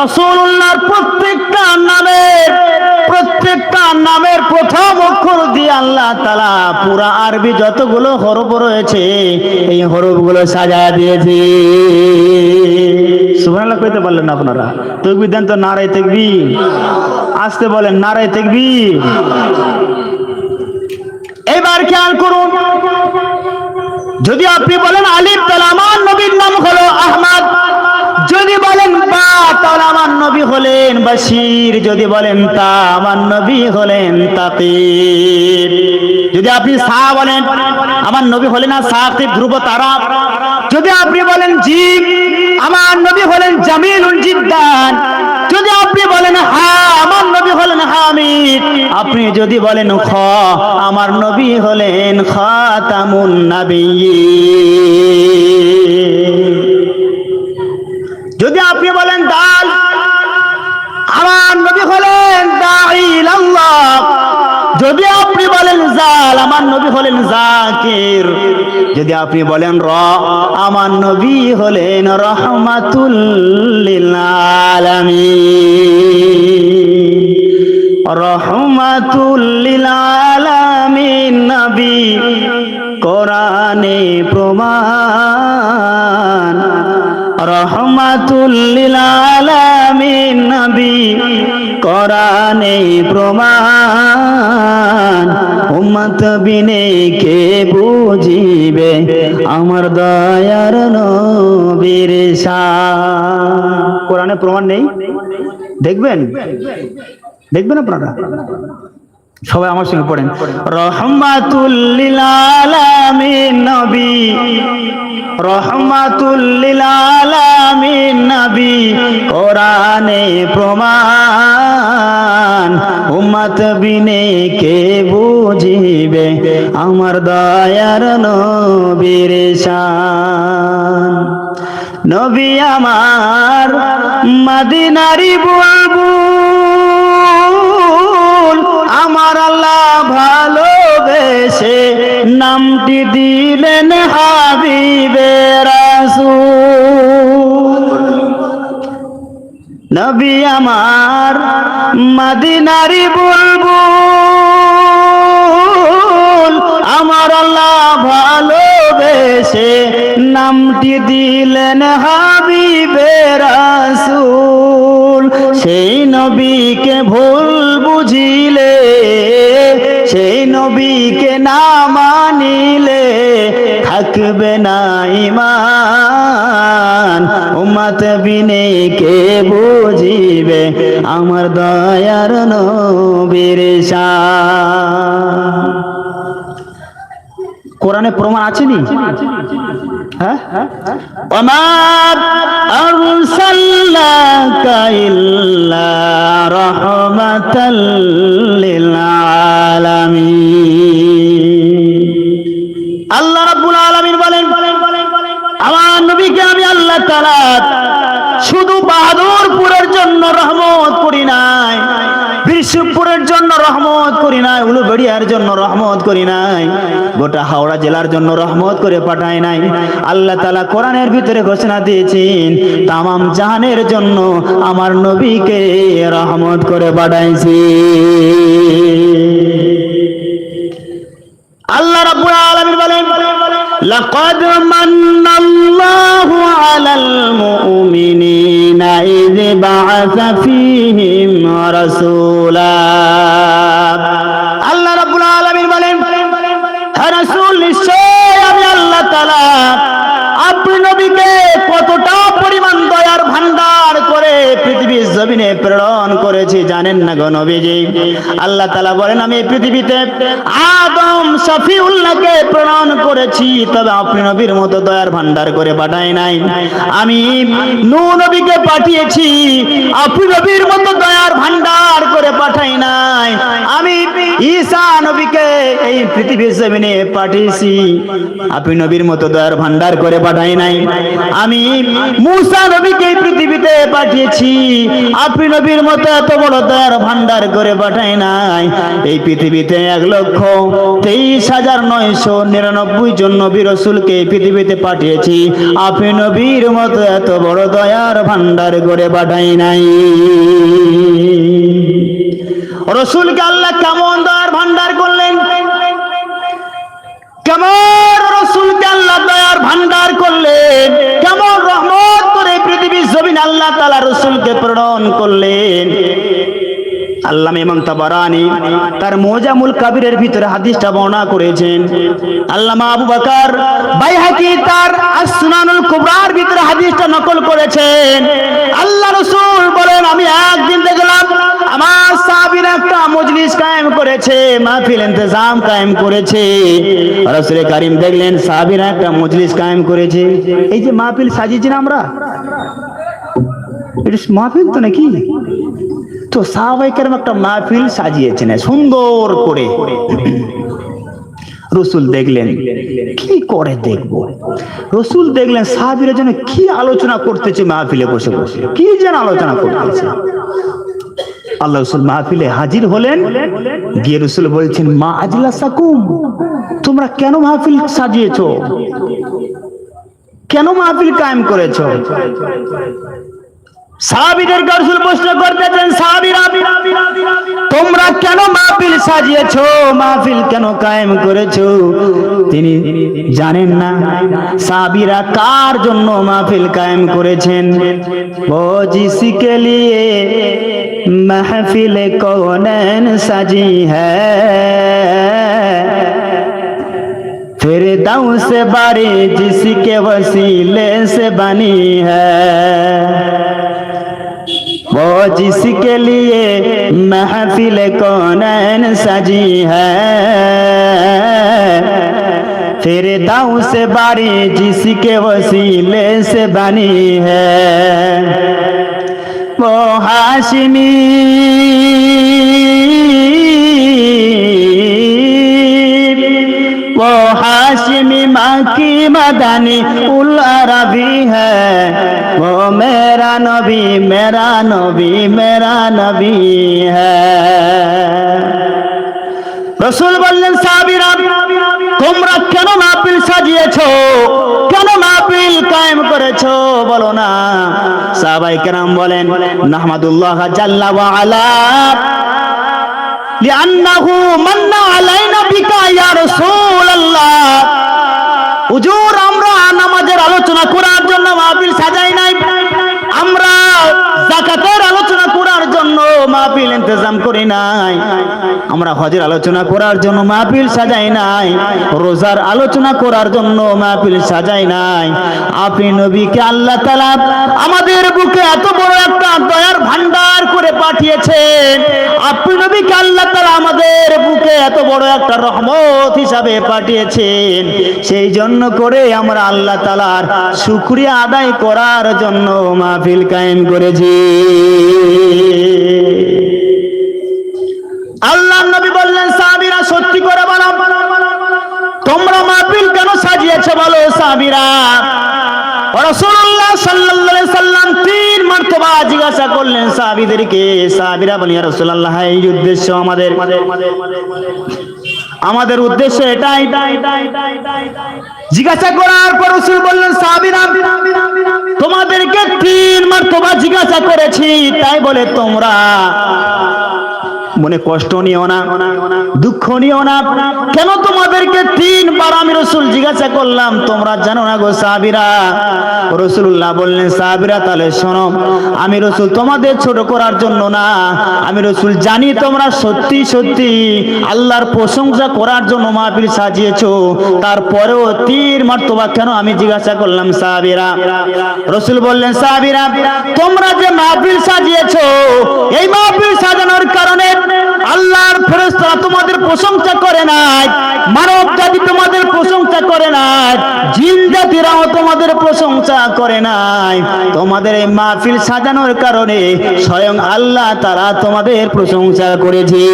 রাসূলুল্লাহর প্রত্যেকটা নামের প্রথম অক্ষর দিয়ে আল্লাহ তাআলা পুরা আরবি যতগুলো হরফ রয়েছে এই হরফগুলো সাজায় দিয়েছে। সুবহানাল্লাহ কইতে পারলেন না আপনারা? তাকবীর দেন তো, নারায়ে তাকবীর। আসতে বলেন, নারায়ে তাকবীর। এবার খেয়াল করুন, যদি আপনি বলেন আলিফ তাহলে আমার নবীর নাম হলো আহমদ, যদি বলেন বা তাহলে আমার নবী হলেন বাশির, যদি বলেন তা আমার নবী হলেন তাকিব, যদি আপনি সা বলেন আমার নবী হলেন না সাকিব ধ্রুব তারা, যদি আপনি বলেন জিম আমার নবী হলেন জামিলুল জিদ্দান, যদি আপনি বলেন হা আমার নবী হলেন হামিদ, আপনি যদি বলেন খ আমার নবী হলেন খাতামুন নাবিয়্যিন, যদি আপনি বলেন দাল আমার নবী হলেন দাঈল আল্লাহ, যদি আপনি বলেন জাল আমার নবী হলেন জাকির, যদি আপনি বলেন র আমার নবী হলেন রাহমাতুল লিল আলামিন, রাহমাতুল লিল আলামিন নবী কোরআনে প্রমাণ, রাহমাতুল লিল আলামিন নবী কোরআনে প্রমাণ, উম্মত বিনে কে বুঝিবে আমার দয়ার নবীর শান। কোরআনে প্রমাণ নেই? দেখবেন আপনারা সবাই আমার সঙ্গে পড়েন, রাহমাতুল লিল আলামিন নবী, রাহমাতুল লিল আলামিন নবী কোরআনে প্রমাণ, উম্মত বিনে কে বুঝিবে আমার দয়ার নবীর শান। নবী আমার মদিনারি বুলবুল, আমার আল্লাহ ভালোবেসে নামটি দিলেন হাবিবে রাসূল। নবী আমার মদিনারি বুলবুল, আমার আল্লাহ ভালোবেসে নামটি দিলেন হাবিবে রাসূল। সেই নবীকে ভুল বুঝিলে, সেই নবীকে না মানিলে থাকবে না ঈমান, উম্মত বিনে কে বুঝিবে আমার দয়ার নবীর শান। কোরআনে প্রমাণ আছেনি? হ্যাঁ, ওমা আরসালনাকা ইল্লা রাহমাতাল লিল আলামিন। আল্লাহ রাব্বুল আলামিন বলেন আমার নবীকে আমি আল্লাহ তাআলা শুধু বাহাদুরপুরের জন্য রহমত করি নাই, বিরসুপুরের জন্য রহমত করি নাই, উলুবেড়িয়ার জন্য রহমত করি নাই, গোটা হাওড়া জেলার জন্য রহমত করে পাঠাই নাই। আল্লাহ তাআলা কোরআনের ভিতরে ঘোষণা দিয়েছেন তামাম জাহানের জন্য আমার নবীকে রহমত করে পাঠাইছি। আল্লাহ রাব্বুল আলামিন বলেন লাকাদ মান্নাল্লাহু আলাল মুমিনিনা ইয বা'আসা ফীহিম রাসূলা। আল্লাহ রাব্বুল আলামিন বলেন হে রাসূল, নিশ্চয় আমি আল্লাহ তাআলা আপনি নবীকে কতটা পরিমাণ দয়ার ভান্ডার করে পৃথিবীর জমিনে প্রেরণ করেছি জানেন না গো নবীজি? আল্লাহ তাআলা বলেন আমি পৃথিবীতে আদম শফিউল্লাহকে প্রেরণ করেছি, তবে আপনি নবীর মতো দয়ার ভান্ডার করে পাঠাই নাই। আমি নূহ নবীকে পাঠিয়েছি, আপনি নবীর মতো দয়ার ভান্ডার করে পাঠাই নাই। আমি ঈসা নবীকে এই পৃথিবীর জমিনে পাঠিয়েছি, আপনি নবীর মতো দয়ার ভান্ডার করে পাঠাই নাই। আমি মূসা নবীকে এই পৃথিবীতে পৃথিবীতে পাঠিয়েছি, আপনি নবীর মতো এত বড় দয়ার ভান্ডার করে পাঠাই নাই। এই পৃথিবীতে 1,23,999 জন নবী রাসূলকে পৃথিবীতে পাঠিয়েছি, আপনি নবীর মতো এত বড় দয়ার ভান্ডার করে পাঠাই নাই। রাসূলকে আল্লাহ কেমন দয়ার ভান্ডার করলেন, কেমন রাসূলকে আল্লাহ দয়ার ভান্ডার করলেন, কেমন রহমত করে পৃথিবীর জমিন আল্লাহ তাআলা রাসূলকে প্রেরণ করলেন। আল্লামা ইমাম তাবারানী তার মুজামুল কাবিরের ভিতরে হাদিসটা বর্ণনা করেছেন। আল্লামা আবু বকর বাইহাকি তার আস-সুনানুল কুবরার ভিতরে হাদিসটা নকল করেছেন। আল্লাহ রাসূল বলেন, আমি একদিন দেখলাম আমার সাহাবীরা একটা মজলিস কায়েম করেছে, মাহফিল ইন্তজাম কায়েম করেছে। রাসূল কারীম দেখলেন সাহাবীরা একটা মজলিস কায়েম করেছে। এই যে মাহফিল সাজিয়েছি না আমরা, এটা মাহফিল তো নাকি? তো সাহাবায়ে কেরাম একটা মাহফিল সাজিয়েছেন সুন্দর করে। রাসূল দেখলেন, কি করে দেখবো, রাসূল দেখলেন সাহাবীরা যেন কি আলোচনা করতেছে মাহফিলে বসে বসে, কি যেন আলোচনা করতেছে। আল্লাহ রাসূল মাহফিলে হাজির হলেন, গিয়ে রাসূল বলছেন, মা আজলাসাকুম, তোমরা কেন মাহফিল সাজিয়েছো, কেন মাহফিল কায়েম করেছো? সাহাবীদেরকে রাসূল প্রশ্ন করতেছেন, সাহাবীরা তোমরা কেন মাহফিল সাজিয়েছো, মাহফিল কেন কায়েম করেছো? তিনি জানেন না সাহাবীরা কার জন্য মাহফিল কায়েম করেছেন। ও জিসকে লিয়ে महफिल कौनैन सजी है, फिरदौस बारी जिसके वसीले से बनी है, वो जिसके लिए महफिल कौनैन सजी है, फिरदौस बारी जिसके वसीले से बनी है, वो हाशिमी वो हाशिमी माँ की मदनी उल अरबी है, वो मेरा नबी मेरा नबी मेरा नबी है। রাসূল বললেন, সাহাবীরা তোমরা কেন মাহফিল সাজিয়েছো, কেন মাহফিল কায়েম করেছো বলো না। সাহাবায়ে কেরাম বলেন, নাহমাদুল্লাহ জাল্লা ওয়া আলা লিআন্নাহু মান্না আলাইনা বিকা ইয়া রাসূলুল্লাহ। হুজুর, আমরা নামাজের আলোচনা করার জন্য মাহফিল সাজাই নাই, আমরা যাকাতের আলোচনা করার জন্য মাহফিল ইন্তজাম করি নাই, আমরা হজের আলোচনা করার জন্য মাহফিল সাজাই নাই, রোজার আলোচনা করার জন্য মাহফিল সাজাই নাই। আপনি নবীকে আল্লাহ তাআলা আমাদের বুকে এত বড় একটা দয়ার ভান্ডার করে পাঠিয়েছেন, আপনি নবীকে আল্লাহ তাআলা আমাদের বুকে এত বড় একটা রহমত হিসাবে পাঠিয়েছেন, সেই জন্য করে আমরা আল্লাহ তাআলার শুকরিয়া আদায় করার জন্য মাহফিল কায়েম করেছি। আল্লাহর নবী বললেন, সাহাবীরা সত্যি করে বলো তোমরা মাহফিল কেন সাজিয়েছো বলো। সাহাবীরা রাসূলুল্লাহ সাল্লাল্লাহু আলাইহি সাল্লাম 3 মারতবা জিজ্ঞাসা করলেন সাহাবীদেরকে। সাহাবীরা বলেন, ইয়া রাসূলুল্লাহ, এই উদ্দেশ্য আমাদের উদ্দেশ্য এটাই। জিজ্ঞাসা করার পর রাসূল বললেন, সাহাবীরা তোমাদেরকে 3 মারতবা জিজ্ঞাসা করেছি, তাই বলে তোমরা মনে কষ্ট নিও না, দুঃখ নিও না। কেন তোমাদেরকে 3 বার আমি রাসূল জিজ্ঞাসা করলাম তোমরা জানো না গো সাহাবীরা। রাসূলুল্লাহ বললেন, সাহাবীরা তাহলে শোনো, আমি রাসূল তোমাদের ছোট করার জন্য না, আমি রাসূল জানি তোমরা সত্যি সত্যি আল্লাহর প্রশংসা করার জন্য মাহফিল সাজিয়েছো, তারপরেও 3 মারতবা কেন আমি জিজ্ঞাসা করলাম সাহাবীরা। রাসূল বললেন, সাহাবীরা তোমরা যে মাহফিল সাজিয়েছো, এই মাহফিল সাজানোর কারণে আল্লাহর ফেরেশতারা তোমাদের প্রশংসা করে নাই, মানব জাতি তোমাদের প্রশংসা করে নাই, জিন জাতিরাও তোমাদের প্রশংসা করে নাই। তোমাদের এই মাহফিল সাজানোর কারণে স্বয়ং আল্লাহ তাআলা তোমাদের প্রশংসা করেছে।